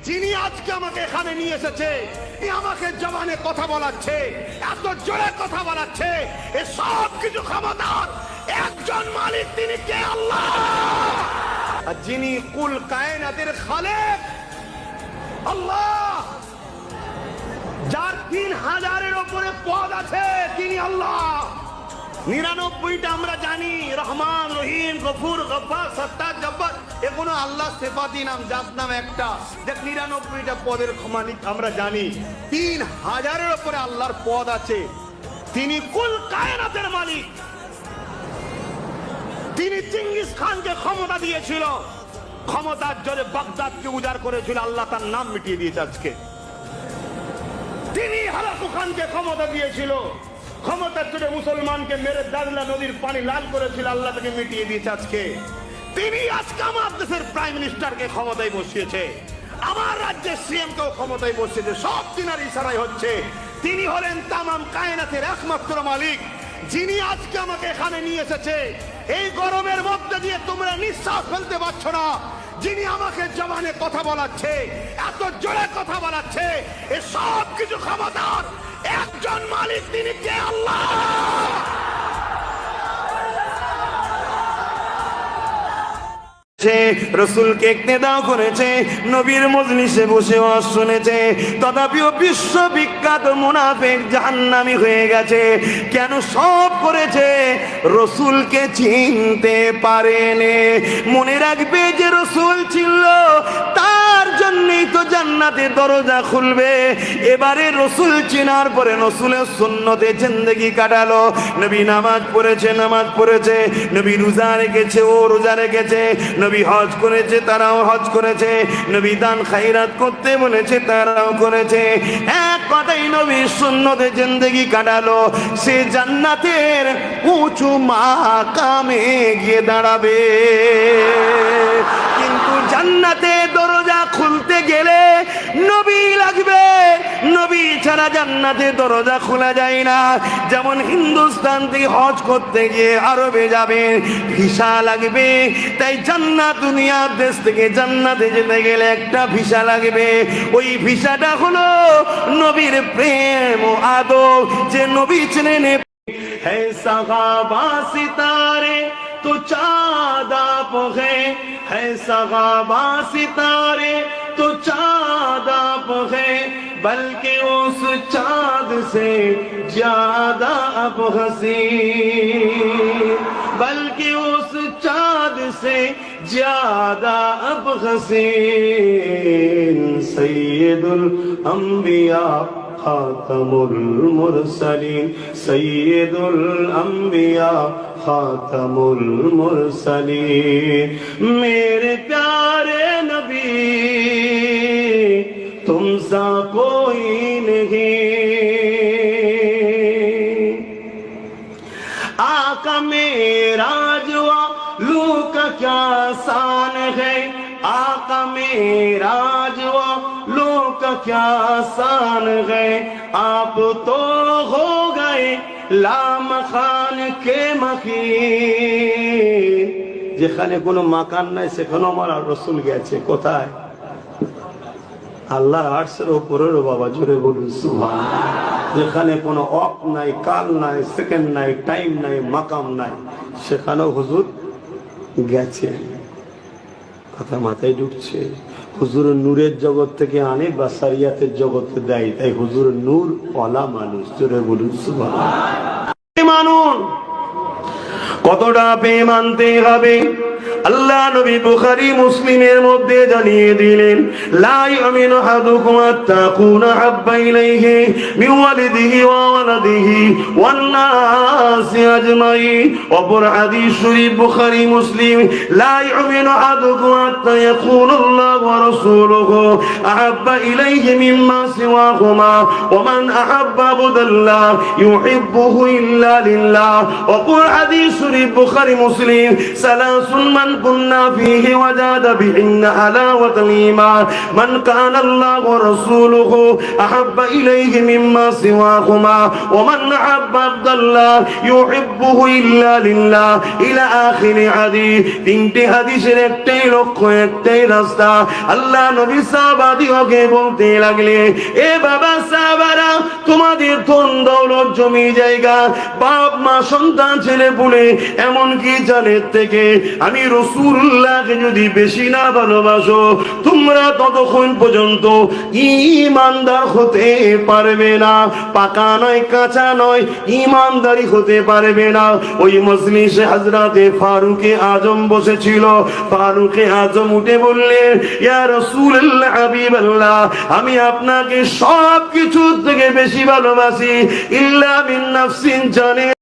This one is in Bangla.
যিনি আজকে আমাকে এখানে নিয়ে এসেছে, আমাকে জবানে কথা বলাচ্ছে, এত জোরে কথা বলাচ্ছে, এ সব কিছু ক্ষমতার একজন মালিক, তিনি কে? আল্লাহ। আর যিনি কুল কায়নাতের খালেক, আল্লাহ, যার 3000-এর উপরে পদ আছে, তিনি আল্লাহ। 99টা আমরা জানি, রহমান, রহিম, গফুর, গফফার, সত্তার, জব্বার, এগুলো আল্লাহ সিফাতি নাম, জাত নাম একটা। দেখ 99টা পদের মালিক আমরা জানি, 3000-এর উপরে আল্লাহর পদ আছে। তিনি কুল কায়নাতের মালিক। তিনি চিঙ্গিস খানকে ক্ষমতা দিয়েছিল, ক্ষমতার জোরে বাগদাদকে উজাড় করেছিল, আল্লাহ তার নাম মিটিয়ে দিয়েছে আজকে। তিনি হালাকু খানকে ক্ষমতা দিয়েছিল, ক্ষমতার জোরে মুসলমানকে মেরে দাজলা নদীর পানি লাল করেছিল, আল্লাহ তাকে মিটিয়ে দিয়েছে আজকে। তিনি আজকে আমার দেশের প্রাইম মিনিস্টারকে ক্ষমতায় বসিয়েছে, আমার রাজ্যের সিএম কেও ক্ষমতায় বসিয়েছে, সব তিনার ইশারায় হচ্ছে। তিনি হলেন তামাম কায়নাতের একমাত্র মালিক, যিনি আজকে আমাকে এখানে নিয়ে এসেছে। এই গরমের মধ্যে দিয়ে তোমরা নিঃশ্বাস ফেলতে পারছো না, যিনি আমাকে জবানে কথা বলাচ্ছে, এত জোরে কথা বলাচ্ছে, এ সব কিছু ক্ষমতার একজন মালিক, তিনি কে? আল্লাহ। রসুলকে ইক্তেদা করেছে, নবীর মজলিসে বসে ওয়াজ শুনেছে, তথাপিও বিশ্ববিখ্যাত মুনাফিক জাহান্নামী হয়ে গেছে। কেন সব করেছে? রসুলকে চিনতে পারেনি। মনে রাখবে যে রসুল ছিল, তার জন্যই তো জান্নাতের দরজা খুলবে। এবারে রসুল চেনার পরে রসুলের সুন্নতে জিন্দেগি কাটালো। নবী নামাজ পড়েছে, নামাজ পড়েছে, নবী রোজা রেখেছে, ও রোজা রেখেছে, নবী হজ করেছে, তারাও হজ করেছে, নবী দান খায়রাত করতে বলেছে, তারাও করেছে। এক কথাই নবী সুন্নতে জিন্দেগি কাটালো। সে জান্নাতের উঁচু মাকামে গিয়ে দাঁড়াবে। কিন্তু জান্নাতে দরজা খুলতে গেলে নবী লাগবে, নবী ছাড়া জান্নাতে দরজা খোলা যায় না। যেমন হিন্দুস্তান থেকে হজ করতে গিয়ে আরবে যাবে, ভিসা লাগবে, তাই জান্নাত দুনিয়ার দেশ থেকে জান্নাতে যেতে গেলে একটা ভিসা লাগবে। ওই ভিসাটা হলো নবীর প্রেম ও আদব, যে নবী ছিলেন। है सगाबा सितारे तो चाँद आप है सगाबा सितारे तो चाँद आप है, बल्कि उस चाँद से ज्यादा अब हसीन, बल्कि उस चाँद से ज्यादा अब हसीन। सैयदुल अंबिया खातमुल मुरसलीन, सैयदुल अंबिया खातमुल मुरसलीन। मेरे प्यारे नबी तुम सा कोई नहीं। आका मेरा जुआ लू का क्या शान है, आका मेरा जुआ लो का क्या शान है। आप तो हो गए लाम खान के मखीन। যেখানে কোনো মাকান নাই সেখানে আমার রসুল গেছে। কোথায়? আল্লাহ আরশের উপরের, বাবা জোরে বলুন সুবহানাল্লাহ। যেখানে কোনো অক নাই, কাল নাই, সেকেন্ড নাই, টাইম নাই, মাকাম নাই, সেখানেও হুজুর গেছে। কথা মাথায় ঢুকছে? হুজুরের নূরের জগৎ থেকে আনে বা শরিয়াতের জগতে দেয়, তাই হুজুর নূর ওয়ালা মানুষ। জোরে বলুন সুবহানাল্লাহ। মানুন কতটা প্রেম আনতে হবে, আল্লাহ নবী বুখারী মুসলিমের মধ্যে জানিয়ে দিলেন, লা ইয়ামিনু আহাদুকুম হাত্তা কুনা হাব্বা ইলাইহি মিন ওয়ালিদিহি ওয়া ওয়ালাদিহি ওয়ান নাসি আজমাইন। অপর হাদিস শরীফ বুখারী মুসলিম, লা ইয়ামিনু আহাদুকুম হাত্তা ইয়াকুনুল্লাহু ওয়া রাসূলুহু আহাব্বা ইলাইহি মিম্মা সিওয়াহুমা ওয়া মান আহাব্বা আবদাল্লাহ ইউহিব্বুহু ইল্লা লিল্লাহ। অপর হাদিস শরীফ, বুখারী, মুসলিম, সালাসুন মান কুন্না ফীহি ওয়াজাদা বিহিন্না হালাওয়াতাল ঈমান, মান কানা আল্লাহু ওয়া রাসূলুহু আহাব্বা ইলাইহি মিম্মা সিওয়াহুমা, ওয়া মান আহাব্বা আল্লাহ ইউহিব্বুহু ইল্লা লিল্লাহ, ইলা আখির হাদিস। তিনটি হাদিসের একটাই লক্ষ্য, একটাই রাস্তা। আল্লাহ নবী সাহাবাদিওকে বলতে লাগলেন, এ বাবা সাহাবারা, তোমাদের ধন দৌলত, জমি জায়গা, বাপ মা, সন্তান, ছেলে পুলে, এমনকি জানের থেকে আমি রাসূলুল্লাহকে যদি বেশি না ভালোবাসো, তোমরা ততক্ষণ পর্যন্ত ঈমানদার হতে পারবে না। পাকা নয়, কাঁচা নয়, ঈমানদারি হতে পারবে না। ওই মজলিসে হযরতে ফারুকে আজম বসেছিল। ফারুকে আজম উঠে বললেন, ইয়া রাসূলুল্লাহ, হাবিবাল্লাহ, আমি আপনাকে সব কিছু থেকে বেশি ভালোবাসি, ইল্লা মিন নাফসিন, জানে